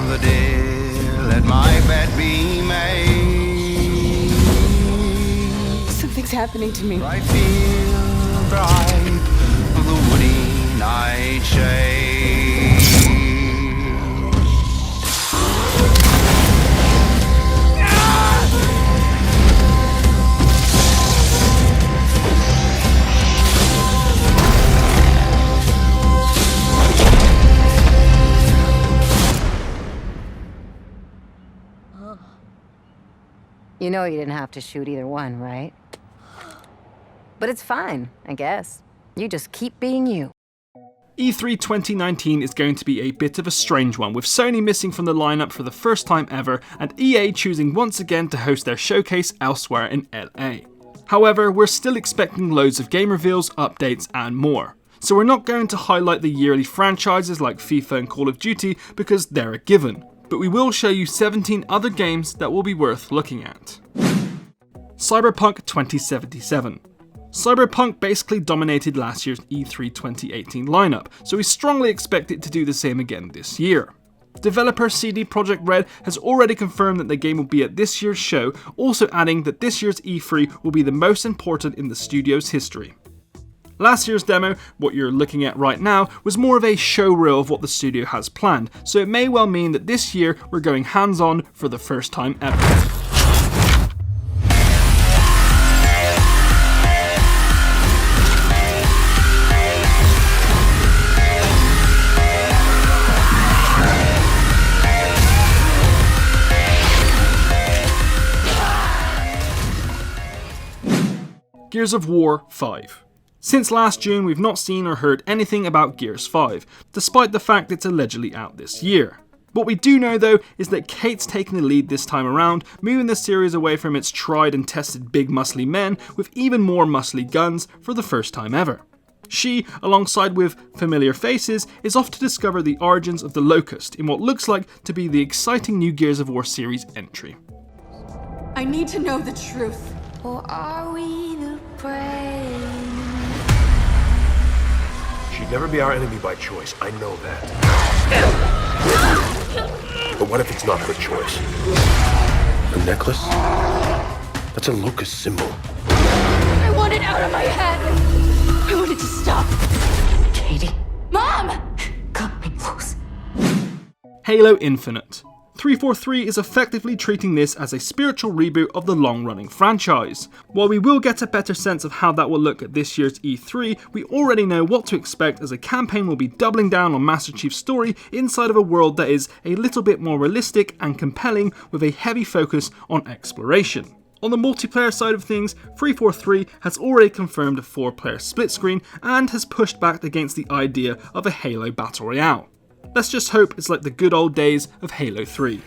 the dear, let my bed be made. Something's happening to me. I feel bright of the woody nightshade. You know you didn't have to shoot either one, right? But it's fine, I guess. You just keep being you. E3 2019 is going to be a bit of a strange one, with Sony missing from the lineup for the first time ever, and EA choosing once again to host their showcase elsewhere in LA. However, we're still expecting loads of game reveals, updates, and more. So we're not going to highlight the yearly franchises like FIFA and Call of Duty because they're a given. But we will show you 17 other games that will be worth looking at. Cyberpunk 2077. Cyberpunk basically dominated last year's E3 2018 lineup, so we strongly expect it to do the same again this year. Developer CD Projekt Red has already confirmed that the game will be at this year's show, also adding that this year's E3 will be the most important in the studio's history. Last year's demo, what you're looking at right now, was more of a show reel of what the studio has planned, so it may well mean that this year we're going hands-on for the first time ever. Gears of War 5. Since last June, we've not seen or heard anything about Gears 5, despite the fact it's allegedly out this year. What we do know though is that Kate's taking the lead this time around, moving the series away from its tried and tested big muscly men with even more muscly guns for the first time ever. She, alongside with familiar faces, is off to discover the origins of the Locust in what looks like to be the exciting new Gears of War series entry. I need to know the truth. Or are we the prey? She'd never be our enemy by choice, I know that. But what if it's not her choice? The necklace? That's a locust symbol. I want it out of my head. I want it to stop. Katie? Mom! Cut me close. Halo Infinite. 343 is effectively treating this as a spiritual reboot of the long-running franchise. While we will get a better sense of how that will look at this year's E3, we already know what to expect, as a campaign will be doubling down on Master Chief's story inside of a world that is a little bit more realistic and compelling, with a heavy focus on exploration. On the multiplayer side of things, 343 has already confirmed a 4-player split screen and has pushed back against the idea of a Halo Battle Royale. Let's just hope it's like the good old days of Halo 3.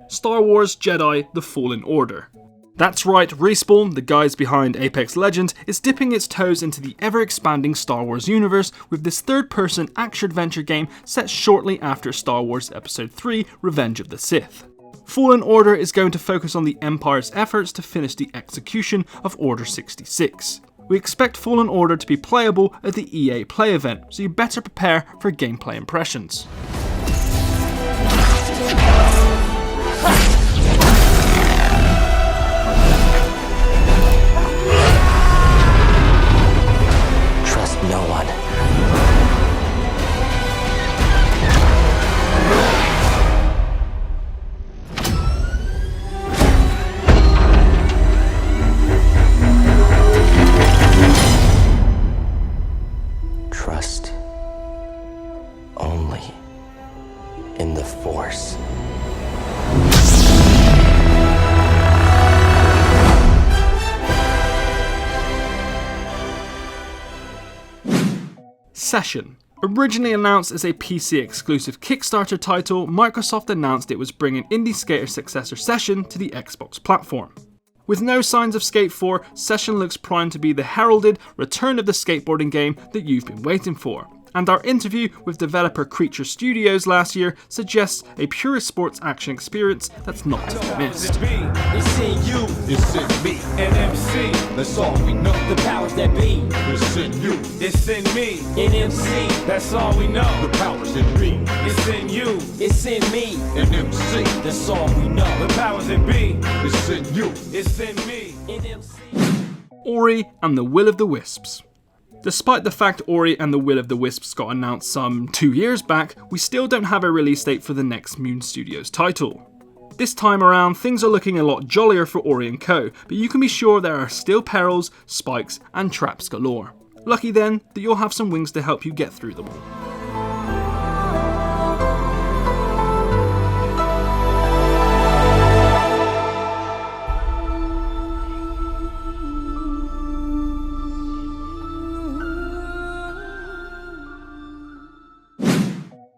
Star Wars Jedi: The Fallen Order. That's right, Respawn, the guys behind Apex Legends, is dipping its toes into the ever-expanding Star Wars universe with this third-person action-adventure game set shortly after Star Wars Episode 3: Revenge of the Sith. Fallen Order is going to focus on the Empire's efforts to finish the execution of Order 66. We expect Fallen Order to be playable at the EA Play event, so you better prepare for gameplay impressions. Trust no one. Trust only Session. Originally announced as a PC exclusive Kickstarter title, Microsoft announced it was bringing Indie Skater successor Session to the Xbox platform. With no signs of Skate 4, Session looks primed to be the heralded return of the skateboarding game that you've been waiting for. And our interview with developer Creature Studios last year suggests a pure sports action experience that's not to be missed. It's in you, it's in me, and MC. That's all we know. The powers that be. It's in you, it's in me, and MC. That's all we know. The powers that be. It's in you, it's in me, and MC. That's all we know. The powers that be. It's in you, it's in me, and MC. Ori and the Will of the Wisps. Despite the fact Ori and the Will of the Wisps got announced some 2 years back, we still don't have a release date for the next Moon Studios title. This time around, things are looking a lot jollier for Ori & Co, but you can be sure there are still perils, spikes, and traps galore. Lucky then that you'll have some wings to help you get through them all.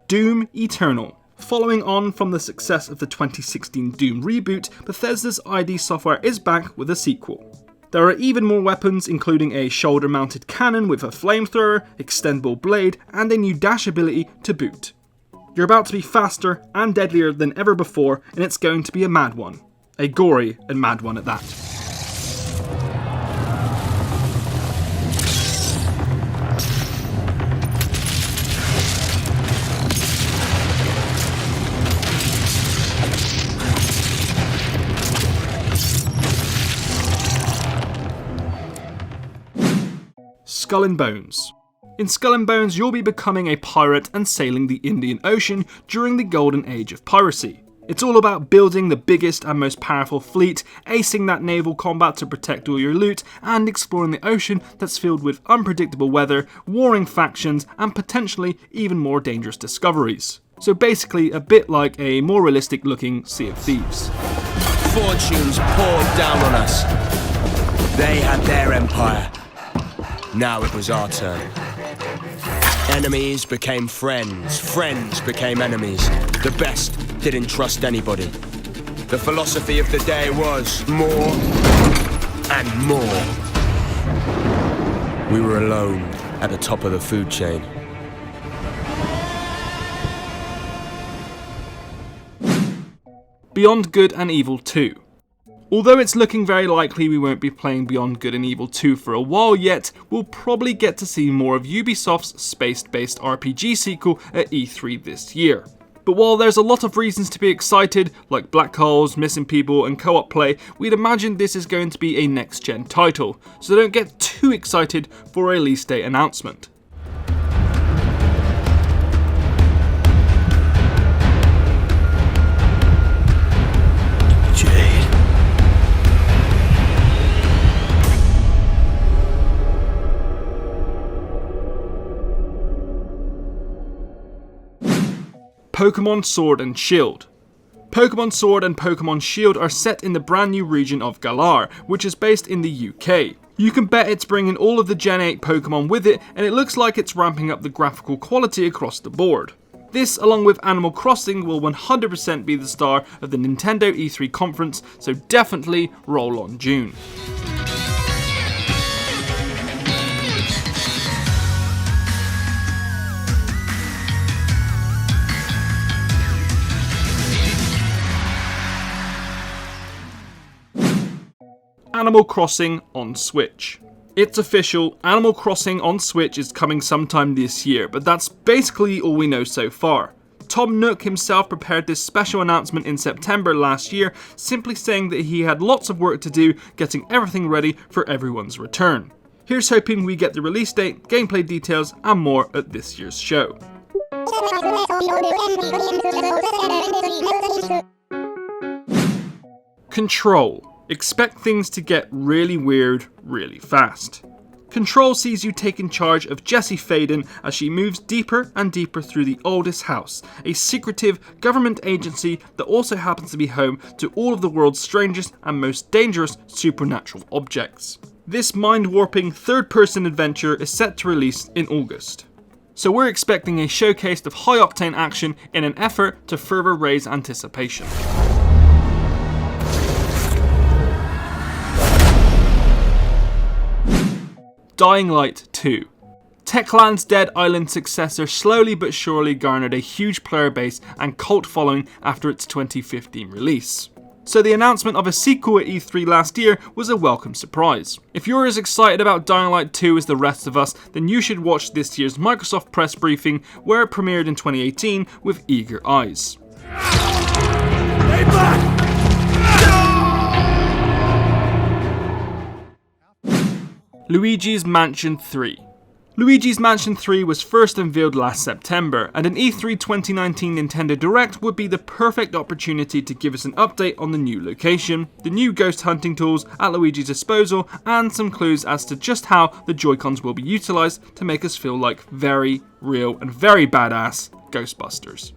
Doom Eternal. Following on from the success of the 2016 Doom reboot, Bethesda's ID Software is back with a sequel. There are even more weapons, including a shoulder-mounted cannon with a flamethrower, extendable blade, and a new dash ability to boot. You're about to be faster and deadlier than ever before, and it's going to be a mad one. A gory and mad one at that. Skull and Bones. In Skull and Bones, you'll be becoming a pirate and sailing the Indian Ocean during the golden age of piracy. It's all about building the biggest and most powerful fleet, acing that naval combat to protect all your loot, and exploring the ocean that's filled with unpredictable weather, warring factions, and potentially even more dangerous discoveries. So basically a bit like a more realistic looking Sea of Thieves. Fortunes poured down on us. They had their empire. Now it was our turn. Enemies became friends, friends became enemies. The best didn't trust anybody. The philosophy of the day was more and more. We were alone at the top of the food chain. Beyond Good and Evil 2. Although it's looking very likely we won't be playing Beyond Good and Evil 2 for a while yet, we'll probably get to see more of Ubisoft's space-based RPG sequel at E3 this year. But while there's a lot of reasons to be excited, like black holes, missing people, and co-op play, we'd imagine this is going to be a next-gen title, so don't get too excited for a release date announcement. Pokemon Sword and Shield. Pokemon Sword and Pokemon Shield are set in the brand new region of Galar, which is based in the UK. You can bet it's bringing all of the Gen 8 Pokemon with it, and it looks like it's ramping up the graphical quality across the board. This, along with Animal Crossing, will 100% be the star of the Nintendo E3 conference, so definitely roll on June. Animal Crossing on Switch. It's official, Animal Crossing on Switch is coming sometime this year, but that's basically all we know so far. Tom Nook himself prepared this special announcement in September last year, simply saying that he had lots of work to do getting everything ready for everyone's return. Here's hoping we get the release date, gameplay details, and more at this year's show. Control. Expect things to get really weird really fast. Control sees you taking charge of Jessie Faden as she moves deeper and deeper through the Oldest House, a secretive government agency that also happens to be home to all of the world's strangest and most dangerous supernatural objects. This mind-warping third-person adventure is set to release in August. So we're expecting a showcase of high-octane action in an effort to further raise anticipation. Dying Light 2. Techland's Dead Island successor slowly but surely garnered a huge player base and cult following after its 2015 release. So the announcement of a sequel at E3 last year was a welcome surprise. If you're as excited about Dying Light 2 as the rest of us, then you should watch this year's Microsoft press briefing where it premiered in 2018 with eager eyes. Luigis Mansion 3. Luigi's Mansion 3 was first unveiled last September, and an E3 2019 Nintendo Direct would be the perfect opportunity to give us an update on the new location, the new ghost hunting tools at Luigi's disposal, and some clues as to just how the Joy-Cons will be utilised to make us feel like very real and very badass Ghostbusters.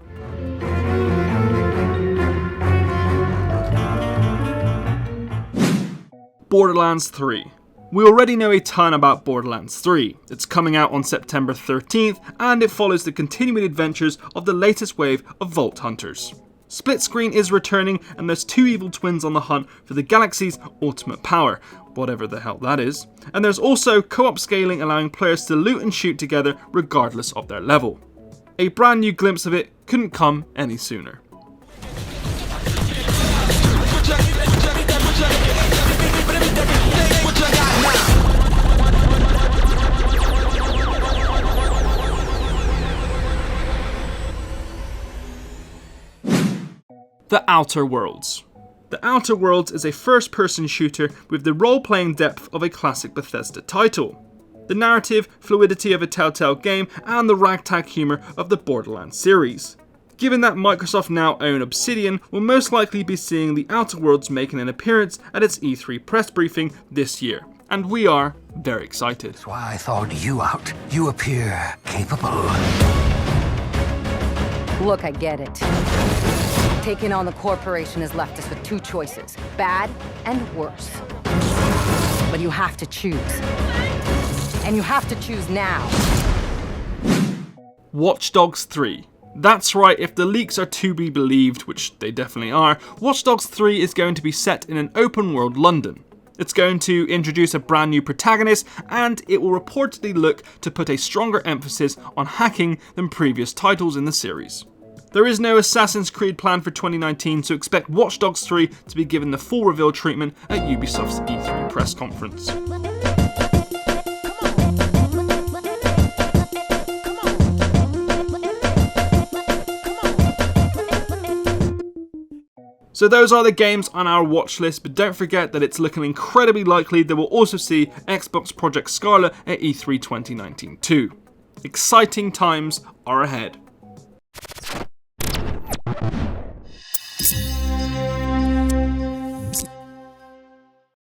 Borderlands 3. We already know a ton about Borderlands 3. It's coming out on September 13th, and it follows the continuing adventures of the latest wave of Vault Hunters. Split Screen is returning, and there's two evil twins on the hunt for the galaxy's ultimate power, whatever the hell that is. And there's also co-op scaling, allowing players to loot and shoot together regardless of their level. A brand new glimpse of it couldn't come any sooner. The Outer Worlds. The Outer Worlds is a first-person shooter with the role-playing depth of a classic Bethesda title, the narrative fluidity of a Telltale game, and the ragtag humour of the Borderlands series. Given that Microsoft now own Obsidian, we'll most likely be seeing the Outer Worlds making an appearance at its E3 press briefing this year, and we are very excited. That's why I thought you out. You appear capable. Look, I get it. Taking on the corporation has left us with two choices, bad and worse. But you have to choose. And you have to choose now. Watch Dogs 3. That's right, if the leaks are to be believed, which they definitely are, Watch Dogs 3 is going to be set in an open world London. It's going to introduce a brand new protagonist, and it will reportedly look to put a stronger emphasis on hacking than previous titles in the series. There is no Assassin's Creed plan for 2019, so expect Watch Dogs 3 to be given the full reveal treatment at Ubisoft's E3 press conference. So those are the games on our watch list, but don't forget that it's looking incredibly likely that we'll also see Xbox Project Scarlet at E3 2019 too. Exciting times are ahead.